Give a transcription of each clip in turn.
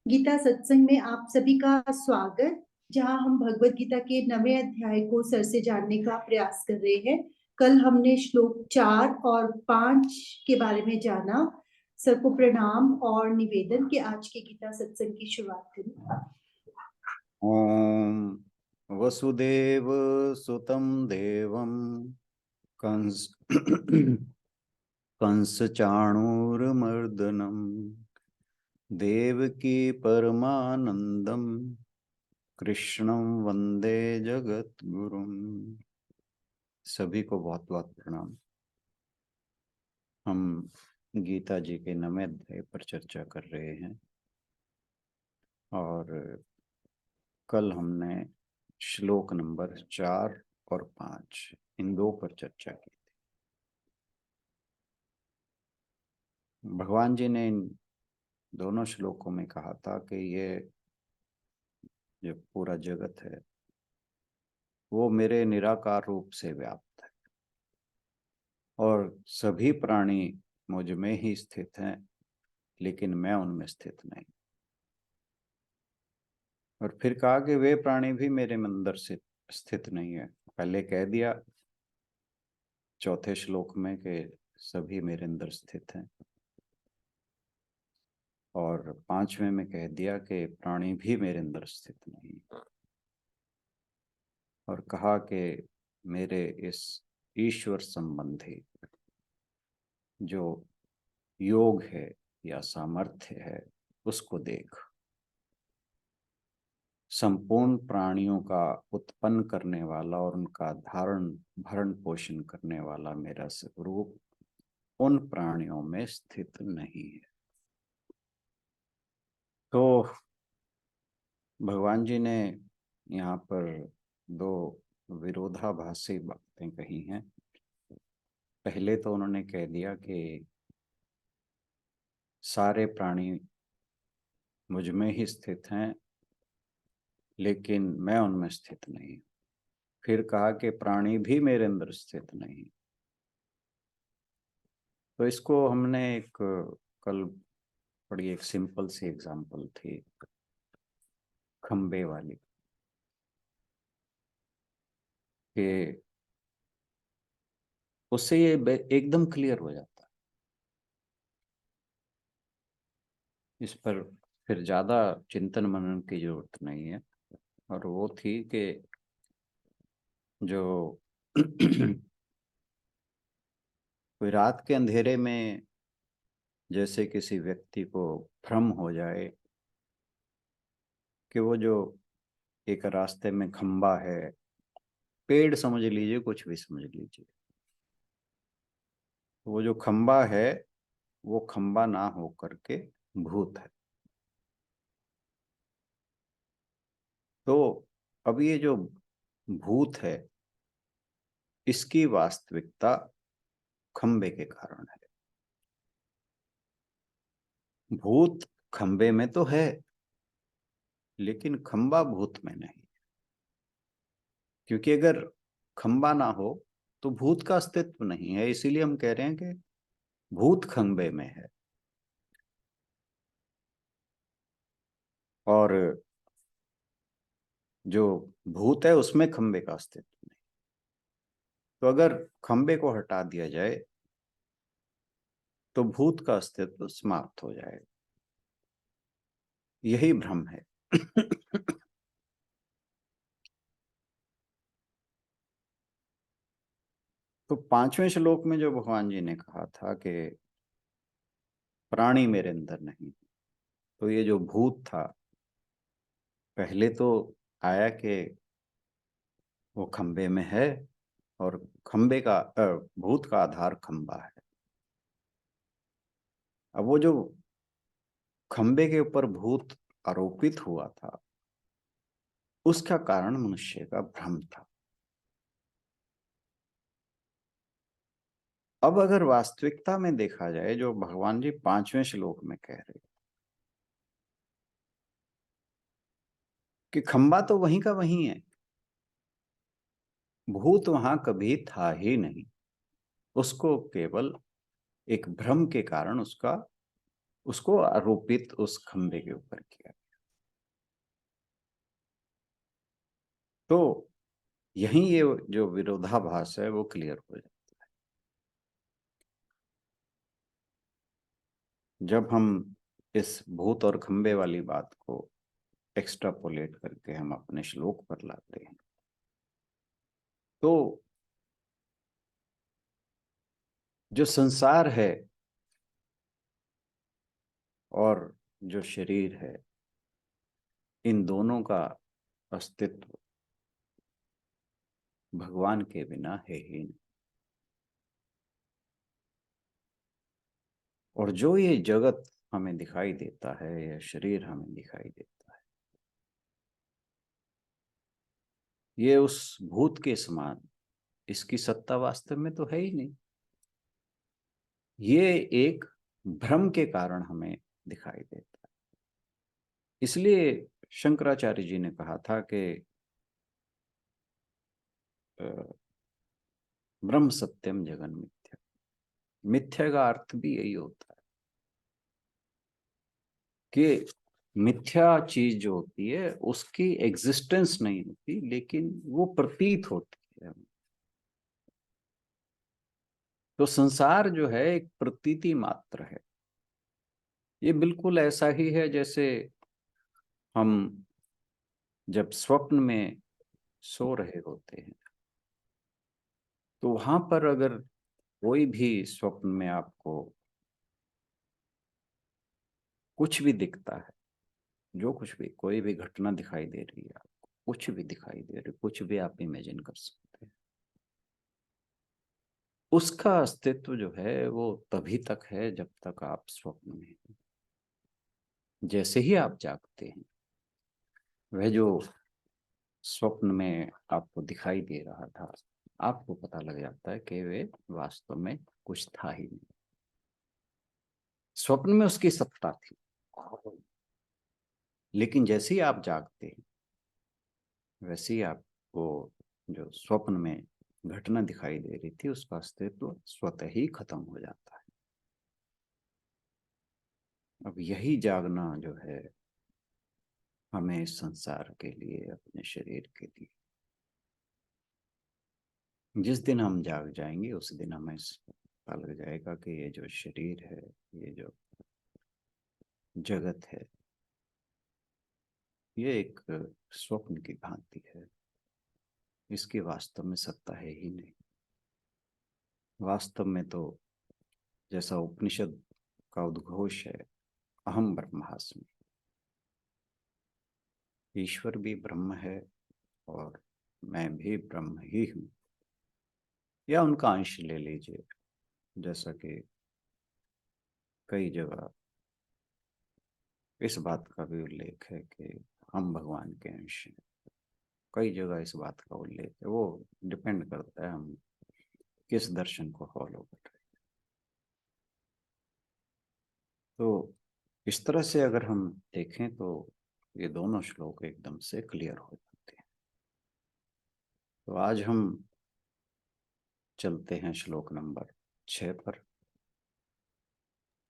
गीता सत्संग में आप सभी का स्वागत। जहां हम भगवत गीता के 9वें अध्याय को सर से जानने का प्रयास कर रहे हैं। कल हमने श्लोक 4 और 5 के बारे में जाना। सर को प्रणाम और निवेदन कि आज के गीता सत्संग की शुरुआत करें। ओम वसुदेव सुतं देवं कंस कंस चाणूरमर्दनम देवकी परमानंदम कृष्णं वंदे जगद्गुरुम। सभी को बहुत बहुत प्रणाम। हम गीता जी के 9वें अध्याय पर चर्चा कर रहे हैं और कल हमने श्लोक नंबर 4 और 5 इन दो पर चर्चा की। भगवान जी ने इन दोनों श्लोकों में कहा था कि ये जो पूरा जगत है वो मेरे निराकार रूप से व्याप्त है और सभी प्राणी मुझ में ही स्थित हैं, लेकिन मैं उनमें स्थित नहीं। और फिर कहा कि वे प्राणी भी मेरे अंदर से स्थित नहीं है। पहले कह दिया चौथे श्लोक में कि सभी मेरे अंदर स्थित हैं, और 5वें में कह दिया कि प्राणी भी मेरे अंदर स्थित नहीं, और कहा कि मेरे इस ईश्वर संबंधी जो योग है या सामर्थ्य है उसको देख। संपूर्ण प्राणियों का उत्पन्न करने वाला और उनका धारण भरण पोषण करने वाला मेरा स्वरूप उन प्राणियों में स्थित नहीं है। तो भगवान जी ने यहाँ पर दो विरोधाभासी बातें कही हैं। पहले तो उन्होंने कह दिया कि सारे प्राणी मुझ में ही स्थित हैं, लेकिन मैं उनमें स्थित नहीं। फिर कहा कि प्राणी भी मेरे अंदर स्थित नहीं। तो इसको हमने एक कल बड़ी एक सिंपल सी एग्जांपल थी खंबे वाली, कि उससे ये एकदम क्लियर हो जाता है। इस पर फिर ज्यादा चिंतन मनन की जरूरत नहीं है। और वो थी कि जो कोई रात के अंधेरे में जैसे किसी व्यक्ति को भ्रम हो जाए कि वो जो एक रास्ते में खंबा है, पेड़ समझ लीजिए, कुछ भी समझ लीजिए, वो जो खंबा है वो खंबा ना हो करके भूत है। तो अब ये जो भूत है इसकी वास्तविकता खंबे के कारण है। भूत खंबे में तो है, लेकिन खंबा भूत में नहीं। क्योंकि अगर खंबा ना हो तो भूत का अस्तित्व नहीं है। इसीलिए हम कह रहे हैं कि भूत खंबे में है और जो भूत है उसमें खंबे का अस्तित्व नहीं। तो अगर खंबे को हटा दिया जाए तो भूत का अस्तित्व समाप्त हो जाएगा। यही भ्रम है। तो 5वें श्लोक में जो भगवान जी ने कहा था कि प्राणी मेरे अंदर नहीं, तो ये जो भूत था पहले तो आया कि वो खंबे में है और खंबे का भूत का आधार खंबा है। अब वो जो खंबे के ऊपर भूत आरोपित हुआ था उसका कारण मनुष्य का भ्रम था। अब अगर वास्तविकता में देखा जाए जो भगवान जी 5वें श्लोक में कह रहे कि खंबा तो वहीं का वहीं है, भूत वहां कभी था ही नहीं, उसको केवल एक भ्रम के कारण उसको आरोपित उस खंबे के ऊपर किया। तो यही ये जो विरोधाभास है वो क्लियर हो जाता है जब हम इस भूत और खंबे वाली बात को एक्स्ट्रापोलेट करके हम अपने श्लोक पर लाते हैं। तो जो संसार है और जो शरीर है, इन दोनों का अस्तित्व भगवान के बिना है ही नहीं। और जो ये जगत हमें दिखाई देता है, यह शरीर हमें दिखाई देता है, ये उस भूत के समान, इसकी सत्ता वास्तव में तो है ही नहीं। ये एक भ्रम के कारण हमें दिखाई देता है। इसलिए शंकराचार्य जी ने कहा था कि ब्रह्म सत्यम जगन मिथ्या। मिथ्या का अर्थ भी यही होता है कि मिथ्या चीज जो होती है उसकी एग्जिस्टेंस नहीं होती, लेकिन वो प्रतीत होती है। तो संसार जो है एक प्रतीति मात्र है। ये बिल्कुल ऐसा ही है जैसे हम जब स्वप्न में सो रहे होते हैं, तो वहां पर अगर कोई भी स्वप्न में आपको कुछ भी दिखता है, जो कुछ भी, कोई भी घटना दिखाई दे रही है आपको, कुछ भी दिखाई दे रही है, कुछ भी आप इमेजिन कर सकते हैं, उसका अस्तित्व जो है वो तभी तक है जब तक आप स्वप्न में हैं। जैसे ही आप जागते हैं, वह जो स्वप्न में आपको दिखाई दे रहा था, आपको पता लग जाता है कि वे वास्तव में कुछ था ही नहीं। स्वप्न में उसकी सत्ता थी, लेकिन जैसे ही आप जागते हैं, वैसे ही आपको जो स्वप्न में घटना दिखाई दे रही थी उसका अस्तित्व स्वतः ही खत्म हो जाता है। अब यही जागना जो है हमें इस संसार के लिए, अपने शरीर के लिए, जिस दिन हम जाग जाएंगे उस दिन हमें पता लग जाएगा कि ये जो शरीर है, ये जो जगत है, ये एक स्वप्न की भांति है। इसकी वास्तव में सत्ता है ही नहीं। वास्तव में तो जैसा उपनिषद का उद्घोष है, अहम ब्रह्मास्मि, ईश्वर भी ब्रह्म है और मैं भी ब्रह्म ही हूँ, या उनका अंश ले लीजिए। जैसा कि कई जगह इस बात का भी उल्लेख है कि हम भगवान के अंश हैं। कई जगह इस बात का उल्लेख है। वो डिपेंड करता है हम किस दर्शन को फॉलो कर रहे हैं। तो इस तरह से अगर हम देखें तो ये दोनों श्लोक एकदम से क्लियर हो जाते हैं। तो आज हम चलते हैं श्लोक नंबर 6 पर।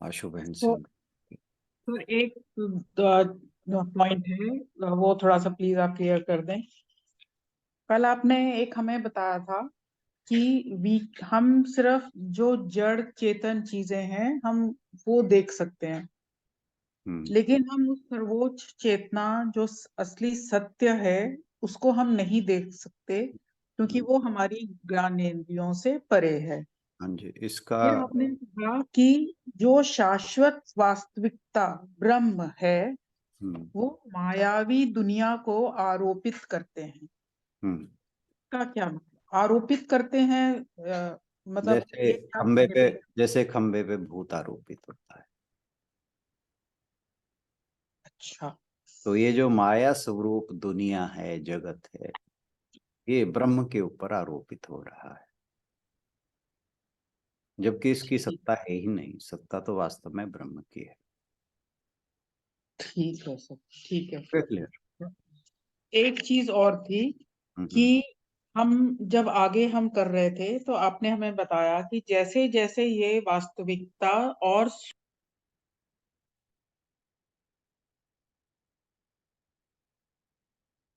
आशु बहन से तो एक पॉइंट है, वो थोड़ा सा प्लीज आप क्लियर कर दें। कल आपने एक हमें बताया था कि वी हम सिर्फ जो जड़ चेतन चीजें हैं हम वो देख सकते हैं, लेकिन हम उस सर्वोच्च चेतना जो असली सत्य है उसको हम नहीं देख सकते, क्योंकि वो हमारी ज्ञानेंद्रियों से परे है। हाँ जी, इसका फिर आपने कहा कि जो शाश्वत वास्तविकता ब्रह्म है वो मायावी दुनिया को आरोपित करते हैं। का क्या मतलब आरोपित करते हैं? मतलब जैसे ये क्या कहने पे? खंबे पे भूत आरोपित होता है, अच्छा। तो ये जो माया स्वरूप दुनिया है, जगत है, ये ब्रह्म के ऊपर आरोपित हो रहा है, जबकि इसकी ठीक सत्ता है ही नहीं। सत्ता तो वास्तव में ब्रह्म की है। ठीक है सर, ठीक है। क्लियर? एक चीज और थी हम्म कि हम जब आगे हम कर रहे थे तो आपने हमें बताया कि जैसे जैसे ये वास्तविकता और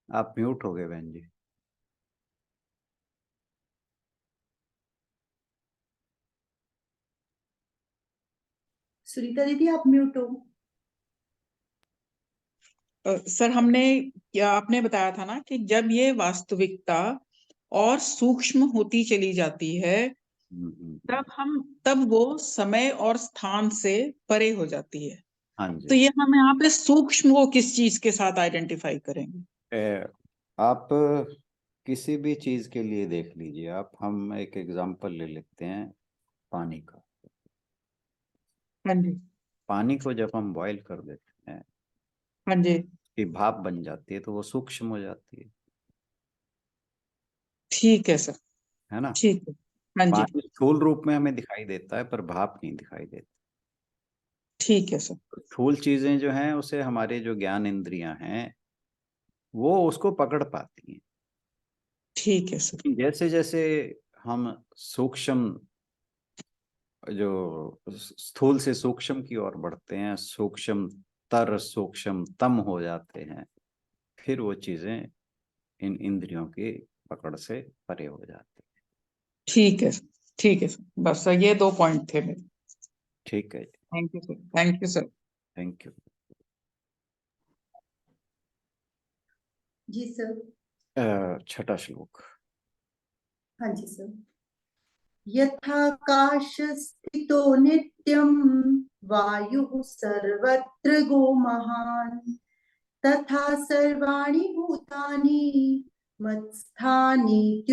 आप म्यूट हो गए बहन जी। सुनीता दीदी आप म्यूट हो। सर हमने क्या आपने बताया था ना कि जब ये वास्तविकता और सूक्ष्म होती चली जाती है तब वो समय और स्थान से परे हो जाती है। हाँ तो जी। ये हम यहाँ पे सूक्ष्म को किस चीज के साथ आइडेंटिफाई करेंगे? आप किसी भी चीज के लिए देख लीजिए आप, हम एक एग्जांपल ले लेते हैं पानी का। हाँ जी। पानी को जब हम बॉईल कर देते हैं हाँ जी। कि भाप बन जाती है तो वो सूक्ष्म हो जाती ठीक है सर। है ना। ठीक है। हाँ जी। पानी स्थूल रूप में हमें दिखाई देता है पर भाप नहीं दिखाई देता। ठीक है सर। स्थूल चीजें जो हैं उसे हमारे जो ज्ञान इंद्रियां हैं वो उसको पकड़ पाती हैं। ठीक है सर। जैसे जैसे हम सूक्ष्म, जो स्थूल से सूक्ष्म की ओर बढ़ते हैं, सूक्ष्म तर सूक्ष्म तम हो जाते हैं, फिर वो चीजें इन इंद्रियों की पकड़ से परे हो जाती हैं। ठीक है सर। ठीक है सर, बस सर ये 2 पॉइंट थे मेरे। ठीक है। Thank you sir. Thank you sir. Thank you. जी सर। छठा श्लोक। हाँ जी सर। यथाकाशस्थितो नित्यं वायुः सर्वत्र गो महान् तथा सर्वाणि भूतानि मत्स्थानीत्युपधारय।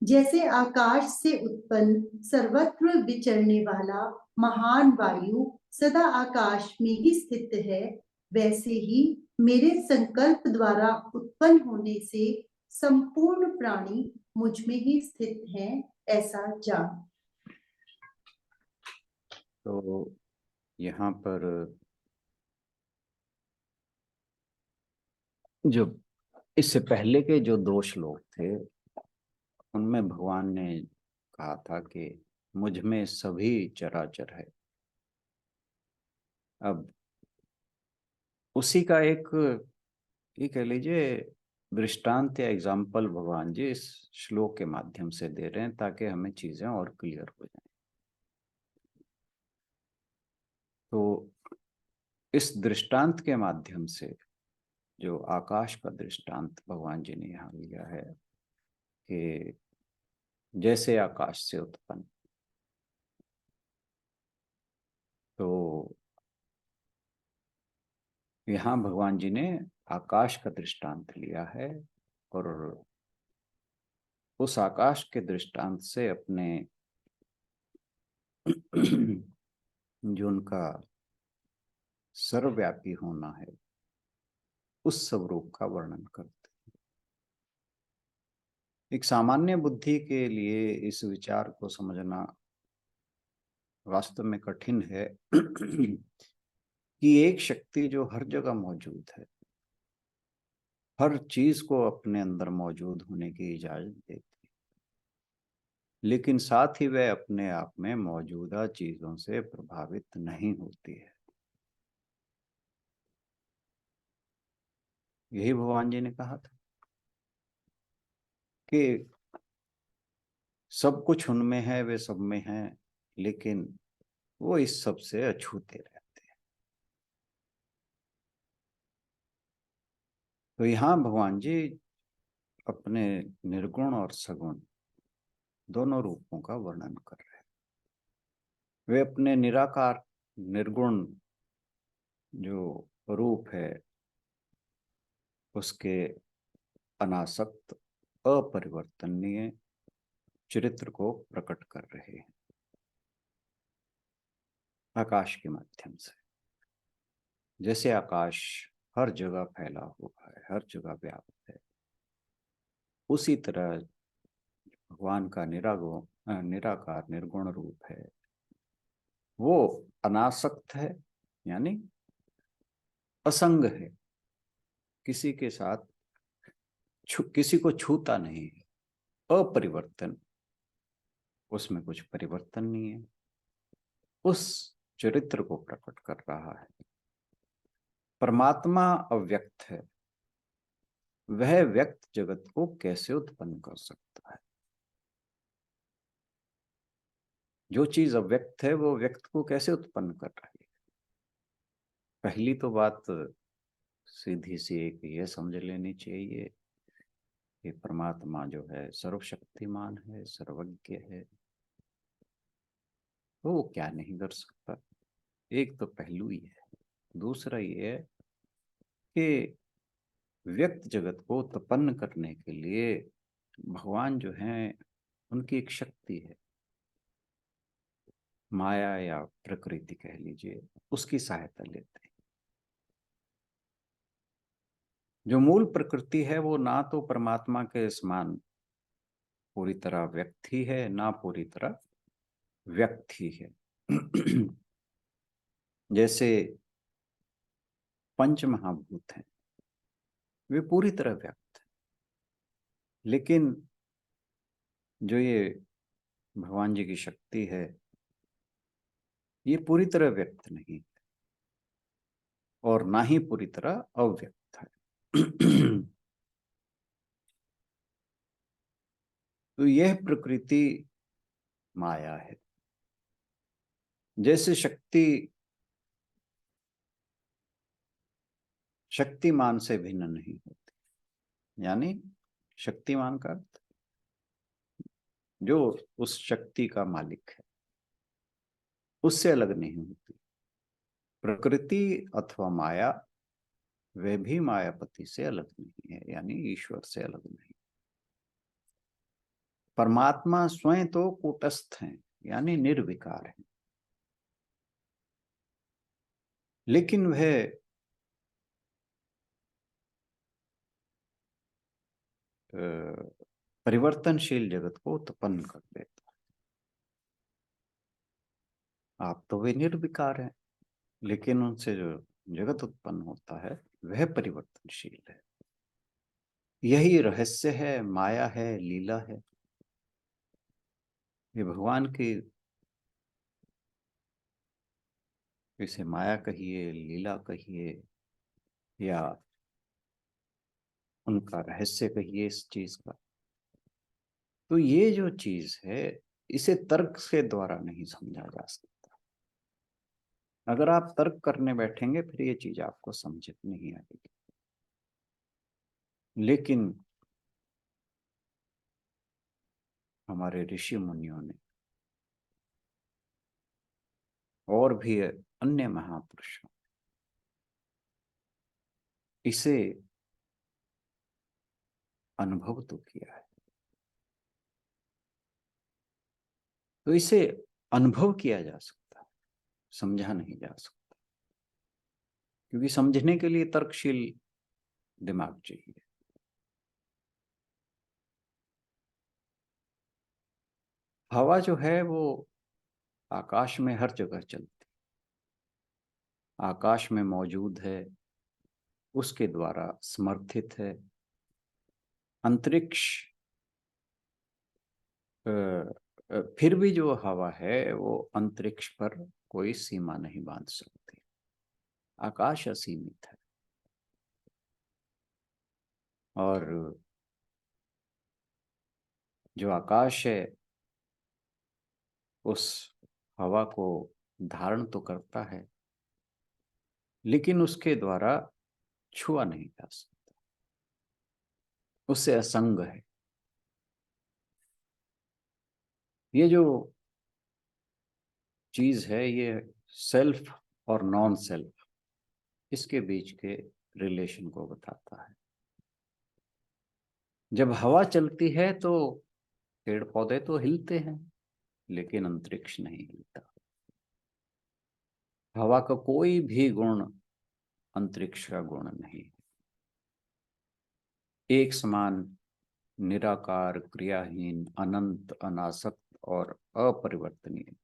जैसे आकाश से उत्पन्न सर्वत्र विचरने वाला महान वायु सदा आकाश में ही स्थित है, वैसे ही मेरे संकल्प द्वारा उत्पन्न होने से संपूर्ण प्राणी मुझ में ही स्थित हैं, ऐसा जान। तो यहाँ पर जो इससे पहले के जो 2 श्लोक थे उनमें भगवान ने कहा था कि मुझ में सभी चराचर है। अब उसी का एक, ये कह लीजिए, दृष्टांत या एग्जाम्पल भगवान जी इस श्लोक के माध्यम से दे रहे हैं ताकि हमें चीजें और क्लियर हो जाएं। तो इस दृष्टांत के माध्यम से जो आकाश का दृष्टांत भगवान जी ने यहाँ लिया है कि जैसे आकाश से उत्पन्न, तो यहाँ भगवान जी ने आकाश का दृष्टांत लिया है और उस आकाश के दृष्टांत से अपने जो उनका सर्वव्यापी होना है उस स्वरूप का वर्णन करते हैं। एक सामान्य बुद्धि के लिए इस विचार को समझना वास्तव में कठिन है कि एक शक्ति जो हर जगह मौजूद है, हर चीज को अपने अंदर मौजूद होने की इजाजत देती है, लेकिन साथ ही वह अपने आप में मौजूदा चीजों से प्रभावित नहीं होती है। यही भगवान जी ने कहा था कि सब कुछ उनमें है, वे सब में है, लेकिन वो इस सब से अछूते रहते हैं। तो यहाँ भगवान जी अपने निर्गुण और सगुण दोनों रूपों का वर्णन कर रहे हैं। वे अपने निराकार निर्गुण जो रूप है उसके अनासक्त अपरिवर्तनीय चरित्र को प्रकट कर रहे हैं आकाश के माध्यम से। जैसे आकाश हर जगह फैला हुआ है, हर जगह व्याप्त है, उसी तरह भगवान का निराकार निर्गुण रूप है, वो अनासक्त है, यानी असंग है, किसी के साथ किसी को छूता नहीं है, अपरिवर्तन, उसमें कुछ परिवर्तन नहीं है, उस चरित्र को प्रकट कर रहा है। परमात्मा अव्यक्त है, वह व्यक्त जगत को कैसे उत्पन्न कर सकता है? जो चीज अव्यक्त है वो व्यक्त को कैसे उत्पन्न कर रही है? पहली तो बात सीधी सी एक ये समझ लेनी चाहिए कि परमात्मा जो है सर्वशक्तिमान है, सर्वज्ञ है, तो वो क्या नहीं कर सकता। एक तो पहलू ही है। दूसरा ये है कि व्यक्त जगत को उत्पन्न करने के लिए भगवान जो है उनकी एक शक्ति है, माया या प्रकृति कह लीजिए, उसकी सहायता लेते हैं। जो मूल प्रकृति है वो ना तो परमात्मा के समान पूरी तरह व्यक्त ही है, ना पूरी तरह व्यक्त ही है। जैसे पंच महाभूत हैं, वे पूरी तरह व्यक्त है, लेकिन जो ये भगवान जी की शक्ति है ये पूरी तरह व्यक्त नहीं है और ना ही पूरी तरह अव्यक्त है। तो यह प्रकृति माया है। जैसे शक्तिमान से भिन्न नहीं होती, यानी शक्तिमान का अर्थ जो उस शक्ति का मालिक है उससे अलग नहीं होती। प्रकृति अथवा माया वे भी मायापति से अलग नहीं है, यानी ईश्वर से अलग नहीं। परमात्मा स्वयं तो कूटस्थ हैं, यानी निर्विकार हैं, लेकिन वह परिवर्तनशील जगत को उत्पन्न कर देता है। आप तो वे निर्विकार हैं, लेकिन उनसे जो जगत उत्पन्न होता है वह परिवर्तनशील है। यही रहस्य है, माया है, लीला है। ये भगवान की, इसे माया कहिए, लीला कहिए, या उनका रहस्य कहिए इस चीज का। तो ये जो चीज है इसे तर्क के द्वारा नहीं समझा जा सकता। अगर आप तर्क करने बैठेंगे फिर ये चीज आपको समझ नहीं आएगी। लेकिन हमारे ऋषि मुनियों ने और भी अन्य महापुरुषों इसे अनुभव तो किया है। तो इसे अनुभव किया जा सकता है, समझा नहीं जा सकता, क्योंकि समझने के लिए तर्कशील दिमाग चाहिए। हवा जो है वो आकाश में हर जगह चलती, आकाश में मौजूद है, उसके द्वारा समर्थित है। अंतरिक्ष फिर भी जो हवा है वो अंतरिक्ष पर कोई सीमा नहीं बांध सकती। आकाश असीमित है और जो आकाश है उस हवा को धारण तो करता है, लेकिन उसके द्वारा छुआ नहीं जा सकता, उससे असंग है। ये जो चीज है ये सेल्फ और नॉन सेल्फ, इसके बीच के रिलेशन को बताता है। जब हवा चलती है तो पेड़ पौधे तो हिलते हैं, लेकिन अंतरिक्ष नहीं हिलता। हवा का कोई भी गुण अंतरिक्ष का गुण नहीं। एक समान निराकार, क्रियाहीन, अनंत, अनासक्त और अपरिवर्तनीय,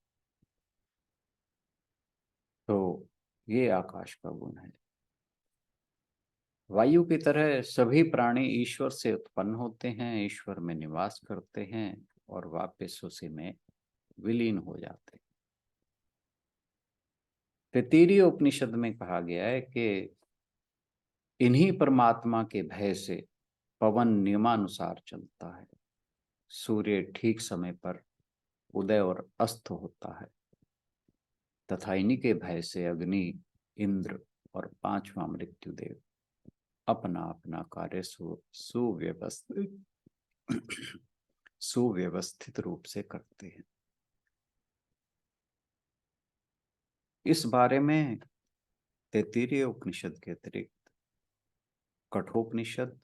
तो ये आकाश का गुण है। वायु की तरह सभी प्राणी ईश्वर से उत्पन्न होते हैं, ईश्वर में निवास करते हैं और वापस उसी में विलीन हो जाते हैं। तैत्तिरीय उपनिषद में कहा गया है कि इन्हीं परमात्मा के भय से पवन नियमानुसार चलता है, सूर्य ठीक समय पर उदय और अस्त होता है, तथा इन्हीं के भय से अग्नि, इंद्र और पांचवा मृत्युदेव अपना अपना कार्य सुव्यवस्थित रूप से करते हैं। इस बारे में तैत्तिरीय उपनिषद के अतिरिक्त कठोपनिषद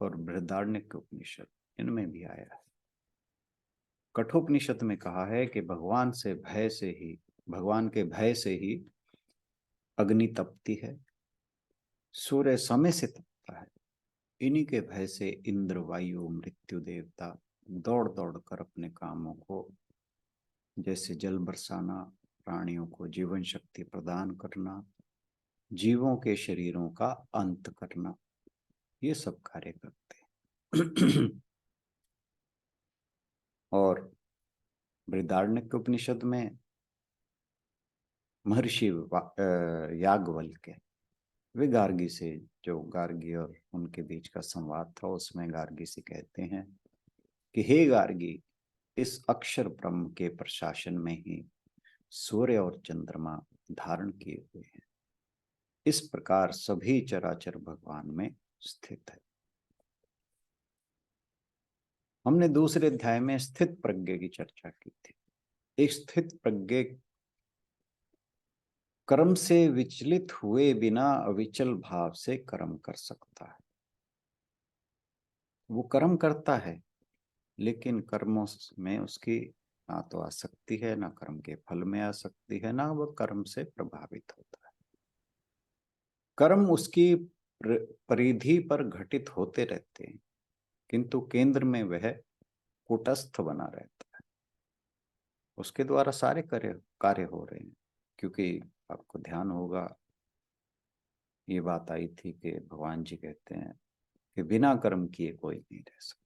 और बृहदारण्यक उपनिषद इनमें भी आया है। कठोपनिषद में कहा है कि भगवान के भय से ही अग्नि तपती है, सूर्य समय से तपता है, इन्हीं के भय से इंद्र, वायु, मृत्यु देवता दौड़ दौड़ कर अपने कामों को, जैसे जल बरसाना, प्राणियों को जीवन शक्ति प्रदान करना, जीवों के शरीरों का अंत करना, ये सब कार्य करते हैं। और बृहदारण्यक उपनिषद में महर्षि याज्ञवल्क्य, वे गार्गी से, जो गार्गी और उनके बीच का संवाद था, उसमें गार्गी से कहते हैं कि हे गार्गी, इस अक्षर ब्रह्म के प्रशासन में ही सूर्य और चंद्रमा धारण किए हुए हैं। इस प्रकार सभी चराचर भगवान में स्थित है। हमने दूसरे अध्याय में स्थित प्रज्ञ की चर्चा की थी। एक स्थित प्रज्ञ कर्म से विचलित हुए बिना अविचल भाव से कर्म कर सकता है। वो कर्म करता है, लेकिन कर्मों में उसकी ना तो आसक्ति है, ना कर्म के फल में आसक्ति है, ना वह कर्म से प्रभावित होता है। कर्म उसकी परिधि पर घटित होते रहते हैं, किंतु केंद्र में वह कूटस्थ बना रहता है। उसके द्वारा सारे कार्य हो रहे हैं, क्योंकि आपको ध्यान होगा, ये बात आई थी कि भगवान जी कहते हैं कि बिना कर्म किए कोई नहीं रह सकता।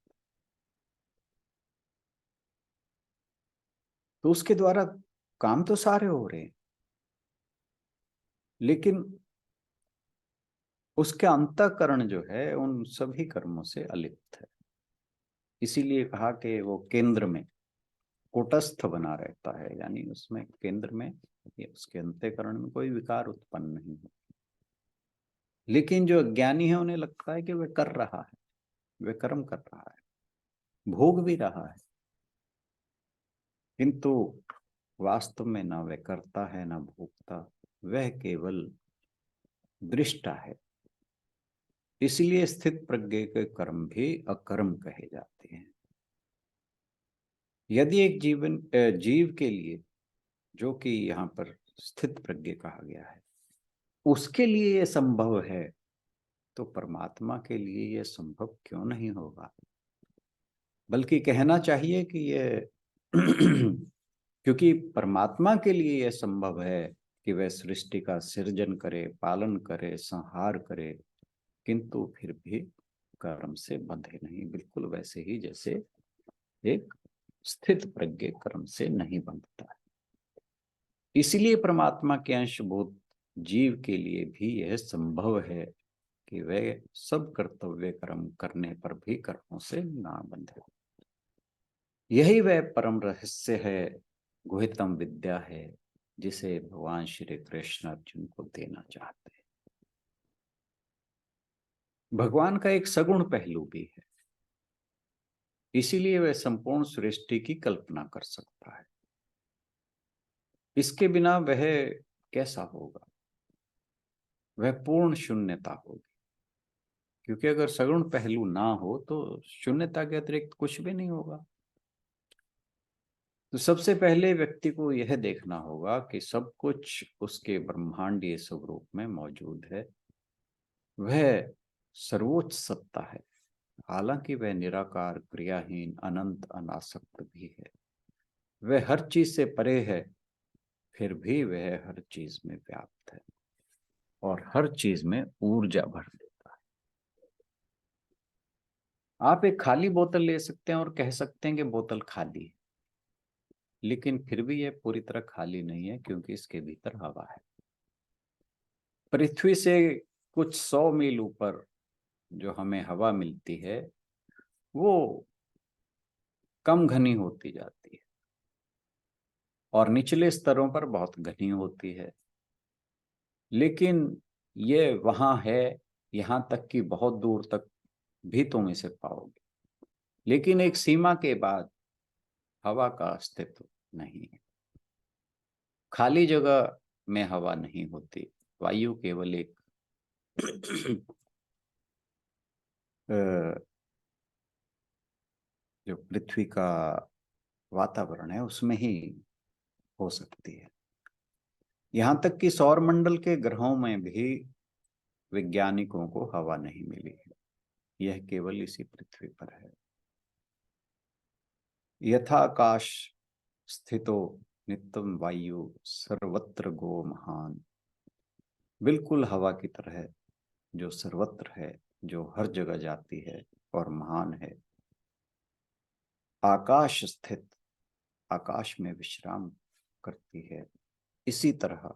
तो उसके द्वारा काम तो सारे हो रहे हैं, लेकिन उसके अंतःकरण जो है उन सभी कर्मों से अलिप्त है। इसीलिए कहा कि वो केंद्र में कूटस्थ बना रहता है, यानी उसमें केंद्र में, उसके अंतःकरण में कोई विकार उत्पन्न नहीं हो। लेकिन जो अज्ञानी है, उन्हें लगता है कि वह कर रहा है, वह कर्म कर रहा है, भोग भी रहा है, किंतु वास्तव में ना वह करता है ना भोगता, वह केवल दृष्टा है। इसलिए स्थित प्रज्ञ के कर्म भी अकर्म कहे जाते हैं। यदि एक जीव के लिए, जो कि यहाँ पर स्थित प्रज्ञ कहा गया है, उसके लिए यह संभव है, तो परमात्मा के लिए यह संभव क्यों नहीं होगा? बल्कि कहना चाहिए कि यह क्योंकि परमात्मा के लिए यह संभव है कि वह सृष्टि का सृजन करे, पालन करे, संहार करे, किंतु फिर भी कर्म से बंधे नहीं, बिल्कुल वैसे ही जैसे एक स्थित प्रज्ञ कर्म से नहीं बंधता है। इसलिए परमात्मा के अंशभूत जीव के लिए भी यह संभव है कि वह सब कर्तव्य कर्म करने पर भी कर्मों से ना बंधे। यही वह परम रहस्य है, गुह्यतम विद्या है, जिसे भगवान श्री कृष्ण अर्जुन को देना चाहते हैं। भगवान का एक सगुण पहलू भी है, इसीलिए वह संपूर्ण सृष्टि की कल्पना कर सकता है। इसके बिना वह कैसा होगा? वह पूर्ण शून्यता होगी, क्योंकि अगर सगुण पहलू ना हो तो शून्यता के अतिरिक्त कुछ भी नहीं होगा। तो सबसे पहले व्यक्ति को यह देखना होगा कि सब कुछ उसके ब्रह्मांडीय स्वरूप में मौजूद है। वह सर्वोच्च सत्ता है, हालांकि वह निराकार, क्रियाहीन, अनंत, अनासक्त भी है। वह हर चीज से परे है, फिर भी वह हर चीज में व्याप्त है और हर चीज में ऊर्जा भर देता है। आप एक खाली बोतल ले सकते हैं और कह सकते हैं कि बोतल खाली है, लेकिन फिर भी यह पूरी तरह खाली नहीं है, क्योंकि इसके भीतर हवा है। पृथ्वी से कुछ 100 मील ऊपर जो हमें हवा मिलती है वो कम घनी होती जाती है और निचले स्तरों पर बहुत घनी होती है, लेकिन ये वहां है, यहां तक कि बहुत दूर तक भी तुम इसे पाओगे, लेकिन एक सीमा के बाद हवा का अस्तित्व नहीं है। खाली जगह में हवा नहीं होती। वायु केवल एक जो पृथ्वी का वातावरण है उसमें ही हो सकती है। यहां तक कि सौर मंडल के ग्रहों में भी वैज्ञानिकों को हवा नहीं मिली है, यह केवल इसी पृथ्वी पर है। यथाकाश स्थितो नित्यम वायु सर्वत्र गो महान, बिल्कुल हवा की तरह जो सर्वत्र है, जो हर जगह जाती है और महान है। आकाश स्थित, आकाश में विश्राम करती है, इसी तरह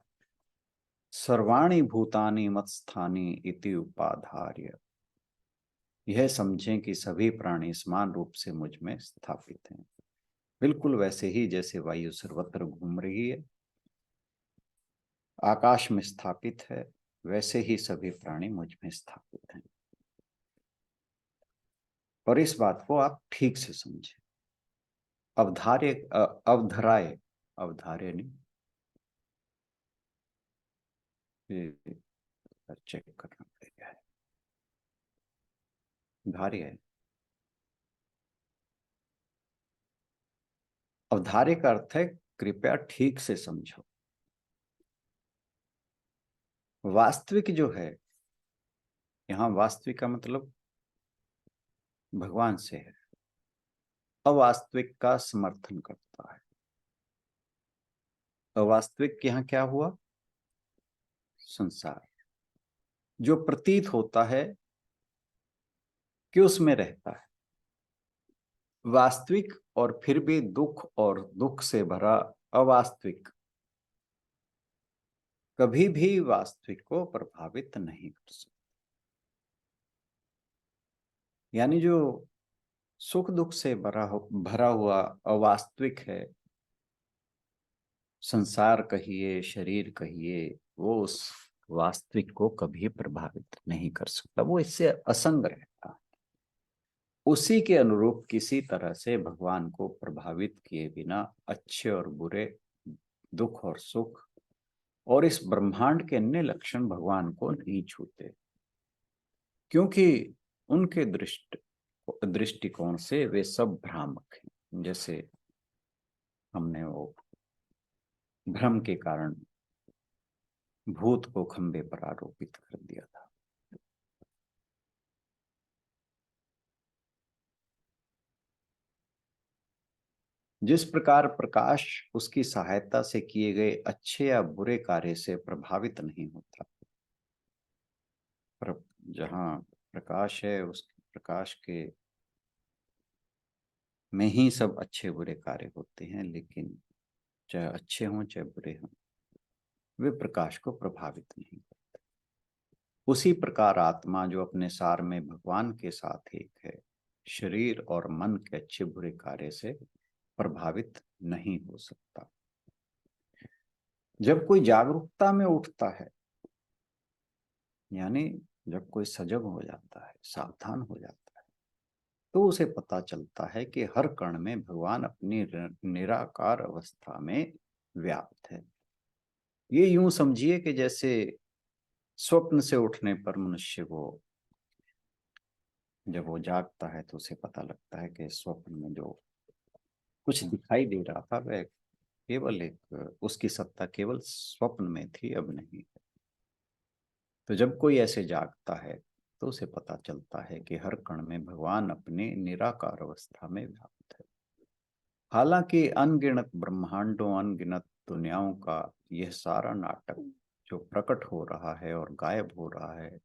सर्वाणि भूतानि मत्स्थानि इति उपाधार्य, यह समझें कि सभी प्राणी समान रूप से मुझ में स्थापित हैं। बिल्कुल वैसे ही जैसे वायु सर्वत्र घूम रही है, आकाश में स्थापित है, वैसे ही सभी प्राणी मुझ में स्थापित हैं। और इस बात को आप ठीक से समझें। अवधार्य अवधराय, अवधार्य नहीं, चेक करना पड़ेगा, धार्य है। अवधार्य का अर्थ है कृपया ठीक से समझो। वास्तविक जो है, यहां वास्तविक का मतलब भगवान से है, अवास्तविक का समर्थन करता है। अवास्तविक यहां क्या हुआ? संसार, जो प्रतीत होता है कि उसमें रहता है। वास्तविक और फिर भी दुख और दुख से भरा अवास्तविक कभी भी वास्तविक को प्रभावित नहीं कर सकता। यानी जो सुख दुख से भरा हुआ अवास्तविक है, संसार कहिए, शरीर कहिए, वो उस वास्तविक को कभी प्रभावित नहीं कर सकता, वो इससे असंग रहता है। उसी के अनुरूप किसी तरह से भगवान को प्रभावित किए बिना अच्छे और बुरे, दुख और सुख और इस ब्रह्मांड के अन्य लक्षण भगवान को नहीं छूते, क्योंकि उनके दृष्टिकोण से वे सब भ्रामक हैं। जैसे हमने वो भ्रम के कारण भूत को खंबे पर आरोपित कर दिया था। जिस प्रकार प्रकाश उसकी सहायता से किए गए अच्छे या बुरे कार्य से प्रभावित नहीं होता, पर जहां प्रकाश है उस प्रकाश के में ही सब अच्छे बुरे कार्य होते हैं, लेकिन चाहे अच्छे हों चाहे बुरे हों, वे प्रकाश को प्रभावित नहीं करते। उसी प्रकार आत्मा जो अपने सार में भगवान के साथ एक है, शरीर और मन के अच्छे बुरे कार्य से प्रभावित नहीं हो सकता। जब कोई जागरूकता में उठता है, यानी जब कोई सजग हो जाता है, सावधान हो जाता है, तो उसे पता चलता है कि हर कण में भगवान अपनी निराकार अवस्था में व्याप्त है। ये यूं समझिए कि जैसे स्वप्न से उठने पर मनुष्य को, जब वो जागता है तो उसे पता लगता है कि स्वप्न में जो कुछ दिखाई दे रहा था वह केवल एक, उसकी सत्ता केवल स्वप्न में थी, अब नहीं। तो जब कोई ऐसे जागता है तो उसे पता चलता है कि हर कण में भगवान अपने निराकार अवस्था में व्याप्त है। हालांकि अनगिनत ब्रह्मांडों, अनगिनत दुनियाओं का यह सारा नाटक जो प्रकट हो रहा है और गायब हो रहा है,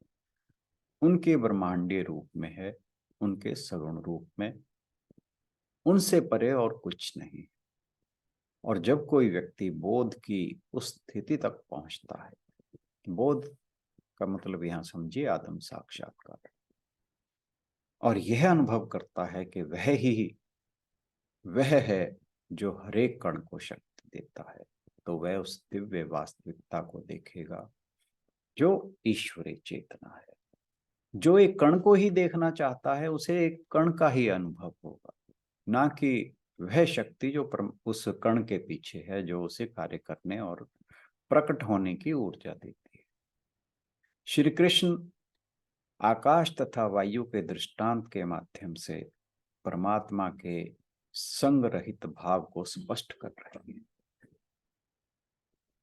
उनके ब्रह्मांडीय रूप में है, उनके सगुण रूप में, उनसे परे और कुछ नहीं। और जब कोई व्यक्ति बोध की उस स्थिति तक पहुंचता है, बोध का मतलब यहां समझिए आत्म साक्षात्कार, और यह अनुभव करता है कि वह है जो हरेक कण को शक्ति देता है, तो वह उस दिव्य वास्तविकता को देखेगा जो ईश्वरीय चेतना है। जो एक कण को ही देखना चाहता है, उसे एक कण का ही अनुभव होगा, ना कि वह शक्ति जो उस कण के पीछे है, जो उसे कार्य करने और प्रकट होने की ऊर्जा देती है। श्री कृष्ण आकाश तथा वायु के दृष्टांत के माध्यम से परमात्मा के संग रहित भाव को स्पष्ट कर रहे हैं।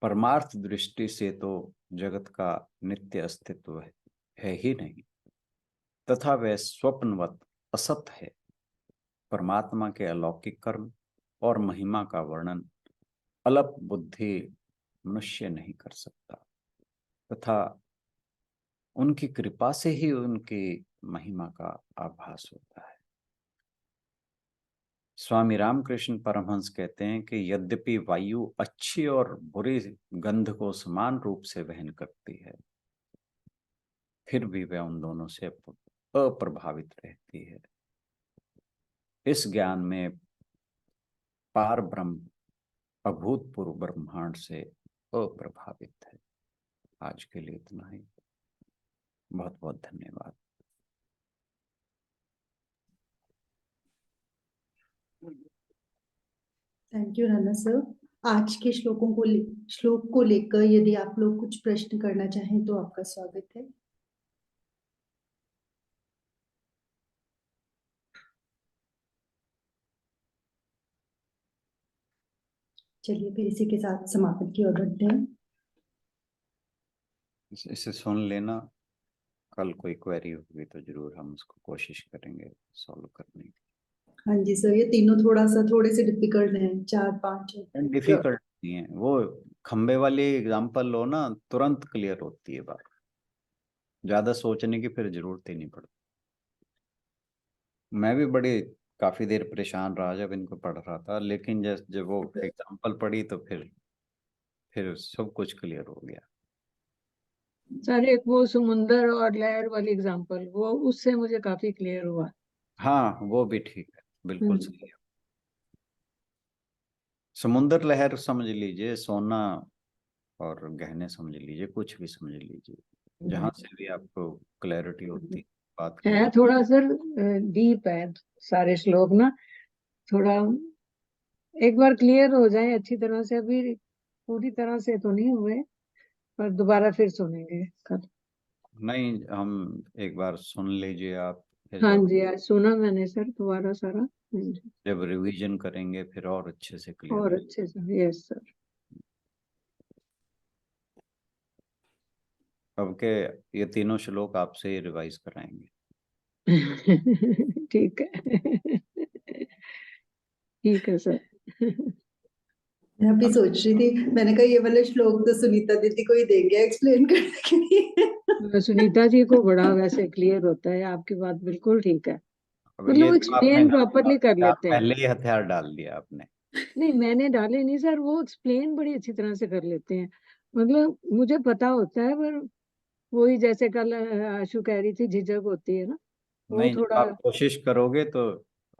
परमार्थ दृष्टि से तो जगत का नित्य अस्तित्व है ही नहीं, तथा वह स्वप्नवत असत है। परमात्मा के अलौकिक कर्म और महिमा का वर्णन अल्प बुद्धि मनुष्य नहीं कर सकता, तथा उनकी कृपा से ही उनकी महिमा का आभास होता है। स्वामी रामकृष्ण परमहंस कहते हैं कि यद्यपि वायु अच्छी और बुरी गंध को समान रूप से वहन करती है, फिर भी वह उन दोनों से अप्रभावित रहती है। इस ज्ञान में पार ब्रह्म अभूतपूर्व ब्रह्मांड से अप्रभावित है। आज के लिए इतना ही। बहुत बहुत धन्यवाद। Thank you Rana sir. आज के श्लोक को लेकर यदि आप लोग कुछ प्रश्न करना चाहें तो आपका स्वागत है। चलिए फिर इसी के साथ समापन की ओर बढ़ते हैं। इसे सुन लेना, कल कोई क्वेरी होगी तो जरूर हम उसको कोशिश करेंगे सॉल्व करने की। हाँ जी सर, ये तीनों थोड़े से डिफिकल्ट हैं, 4-5 डिफिकल्ट नहीं है, वो खंबे वाली एग्जांपल लो ना, तुरंत क्लियर होती है बात, ज्यादा सोचने की फिर जरूरत ही नहीं पड़ती। मैं भी काफी देर परेशान रहा जब इनको पढ़ रहा था, लेकिन जब वो एग्जांपल पढ़ी तो फिर सब कुछ क्लियर हो गया। सर एक वो समुंदर और लहर वाली एग्जांपल, वो उससे मुझे काफी क्लियर हुआ। हाँ वो भी ठीक है, बिल्कुल सही है। समुंदर लहर समझ लीजिए, सोना और गहने समझ लीजिए, कुछ भी समझ लीजिए, जहां से भी आपको क्लैरिटी होती है बात है थोड़ा सर डीप है सारे श्लोक ना, थोड़ा एक बार क्लियर हो जाए अच्छी तरह से। अभी पूरी तरह से तो नहीं हुए, पर दोबारा फिर सुनेंगे कल। नहीं, हम एक बार सुन लीजिए आप, फिर हाँ जी, आज सुना मैंने सर दोबारा सारा। जब रिवीजन करेंगे फिर और अच्छे से क्लियर और अच्छे से, यस सर। अब के ये तीनों श्लोक आपसे ही रिवाइज कराएंगे। ठीक है। ठीक है सर। मैं भी सोच रही थी, मैंने कहा ये वाले श्लोक तो सुनीता दीदी को ही देंगे एक्सप्लेन करने के लिए। सुनीता जी को बड़ा वैसे क्लियर होता है, आपकी बात बिल्कुल ठीक है। अब मतलब ये वो तो आपने एक्सप्लेन प्रॉपरली कर लेते हैं। पहले ही हथियार डाल दिया आपने। नहीं मैंने डाले नहीं सर, वो एक्सप्लेन बड़ी अच्छी तरह से कर लेते हैं। मतलब मुझे पता होता है, पर वही जैसे कल आशु कह रही थी झिझक होती है ना, वो नहीं, जब थोड़ा। आप कोशिश करोगे तो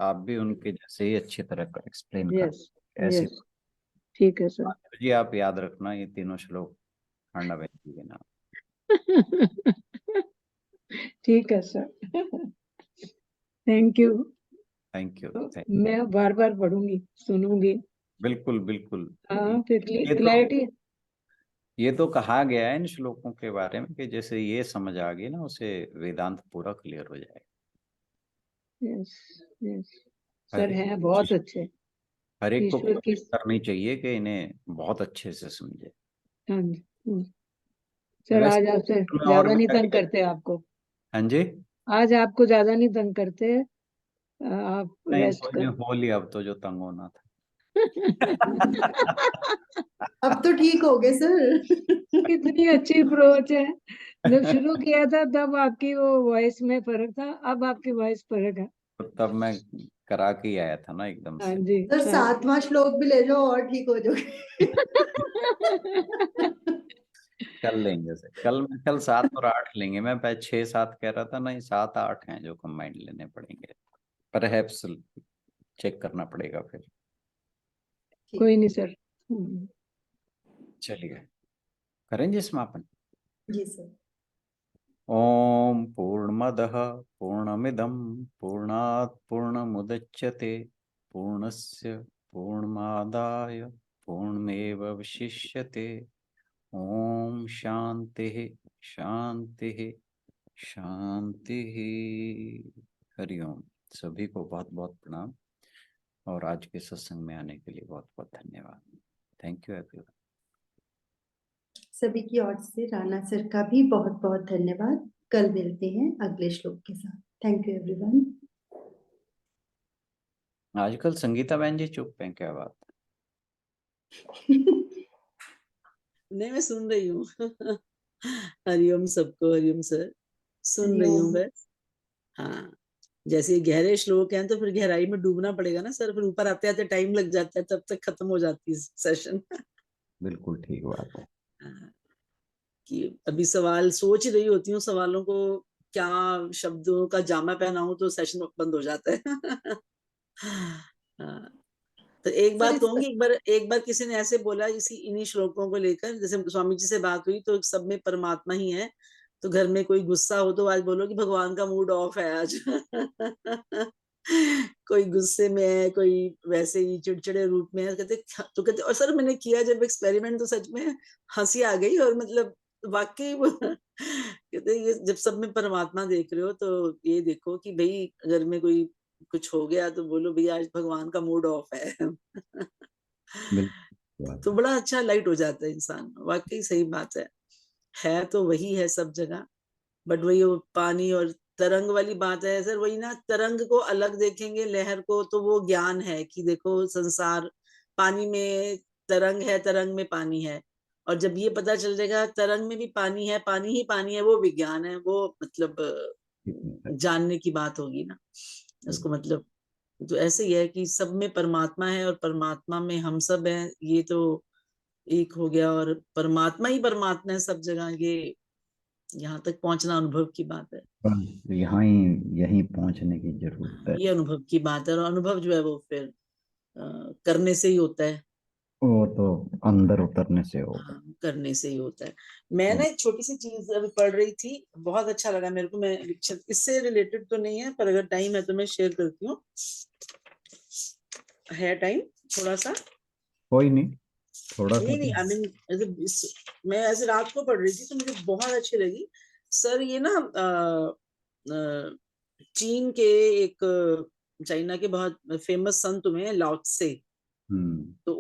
आप भी उनके जैसे ही अच्छी तरह एक्सप्लेन कर यस ऐसे। यस, ठीक है सर। जी आप याद रखना ये तीनों श्लोक खंडा व्यक्ति के नाम। ठीक है sir. Thank you. Thank you. मैं बार बार पढ़ूंगी, सुनूंगी। बिल्कुल बिल्कुल। हाँ फिर ये तो क्लैरिटी। ये तो कहा गया है इन श्लोकों के बारे में कि जैसे ये समझ आ गई ना, उसे वेदांत पूरा क्लियर हो जाएगा। यस यस हर सर, हैं बहुत अच्छे। हर एक को ईश्वर की। कोशिश करनी चाहिए कि इन्हें बहुत अच्छे से समझे। हाँ जी सर, आज वैसे आपसे मैं और ज्यादा नहीं तंग भी करते आपको। हाँ जी। आज आपको ज्यादा नहीं तंग करते, आप नहीं रेस्ट कोई कर। नहीं, हो लिया अब तो जो तंग होना था। अब तो ठीक हो गए सर। कितनी अच्छी अप्रोच है। जब शुरू किया था तब आपकी वो वॉइस में फर्क था, अब आपकी वॉइस फर्क है। तो तब मैं करा के ही आया था ना एकदम हाँ से। जी सर हाँ। 7वां श्लोक भी ले जाओ और ठीक हो जाओगे। कर लेंगे सर, कल 7 और 8 लेंगे। मैं पहले 6-7 कह रहा था, नहीं 7-8 हैं जो कंबाइंड लेने पड़ेंगे। परहैप्स चेक करना पड़ेगा फिर। कोई नहीं सर। चलिए करेंगे समापन। जी सर। ओम पूर्णमदः पूर्णमिदं पूर्णात् पूर्णमुदच्यते पूर्णस्य पूर्णमादाय पूर्णमेवावशिष्यते। ओम शांति शांति शांति। हरिओम। सभी को बहुत बहुत प्रणाम और आज के सत्संग में आने के लिए बहुत बहुत धन्यवाद। Thank you everyone. सभी की ओर से राणा सर का भी बहुत बहुत धन्यवाद। कल मिलते हैं अगले श्लोक के साथ। Thank you everyone. आजकल संगीता बहन जी चुप हैं, क्या बात? नहीं, मैं सुन रही हूँ। हरिओम सबको, हरिओम सर, सुन रही हूँ बस। हाँ, जैसे ये गहरे श्लोक हैं तो फिर गहराई में डूबना पड़ेगा ना सर, फिर ऊपर आते आते टाइम लग जाता है, तब तक खत्म हो जाती है सेशन। बिल्कुल ठीक बात है। हाँ, कि अभी सवाल सोच ही रही होती हूँ, सवालों को क्या शब्दों का जामा पहनाऊं तो सेशन बंद हो जाता है। हाँ, तो एक सर बात कहूंगी, एक बार किसी ने ऐसे बोला इसी इन्हीं श्लोकों को लेकर, जैसे स्वामी जी से बात हुई तो सब में परमात्मा ही है, तो घर में कोई गुस्सा हो तो आज बोलो कि भगवान का मूड ऑफ है आज। कोई गुस्से में है, कोई वैसे ही चिड़चिड़े रूप में है, तो कहते और सर मैंने किया जब एक्सपेरिमेंट तो सच में हंसी आ गई, और मतलब वाकई वो कहते ये जब सब में परमात्मा देख रहे हो तो ये देखो कि भाई अगर में कोई कुछ हो गया तो बोलो भैया आज भगवान का मूड ऑफ है। तो बड़ा अच्छा लाइट हो जाता है इंसान, वाकई सही बात है तो वही है सब जगह, बट वही वो पानी और तरंग वाली बात है सर, वही ना, तरंग को अलग देखेंगे, लहर को, तो वो ज्ञान है कि देखो संसार पानी में तरंग है, तरंग में पानी है, और जब ये पता चल जाएगा तरंग में भी पानी है, पानी ही पानी है, वो विज्ञान है, वो मतलब जानने की बात होगी ना उसको, मतलब तो ऐसे ही है कि सब में परमात्मा है और परमात्मा में हम सब हैं, ये तो एक हो गया, और परमात्मा ही परमात्मा है सब जगह, ये यहाँ तक पहुंचना अनुभव की बात है। यहाँ ही यहीं पहुंचने की जरूरत है। ये अनुभव की बात है, और अनुभव जो है वो फिर करने से ही होता है। वो तो अंदर उतरने से होगा। हाँ, करने से ही होता है। मैं ना एक छोटी सी चीज अभी पढ़ रही थी, बहुत अच्छा लगा मेरे को, मैं इससे रिलेटेड तो नहीं है पर अगर टाइम है तो मैं शेयर करती हूँ, है टाइम थोड़ा सा? कोई नहीं, थोड़ा सा। नहीं आई मीन मैं ऐसे रात को पढ़ रही थी तो मुझे बहुत अच्छी लगी सर। ये ना चीन के एक, चाइना के बहुत फेमस संत हुए हैं लाओत्से, हम्म। तो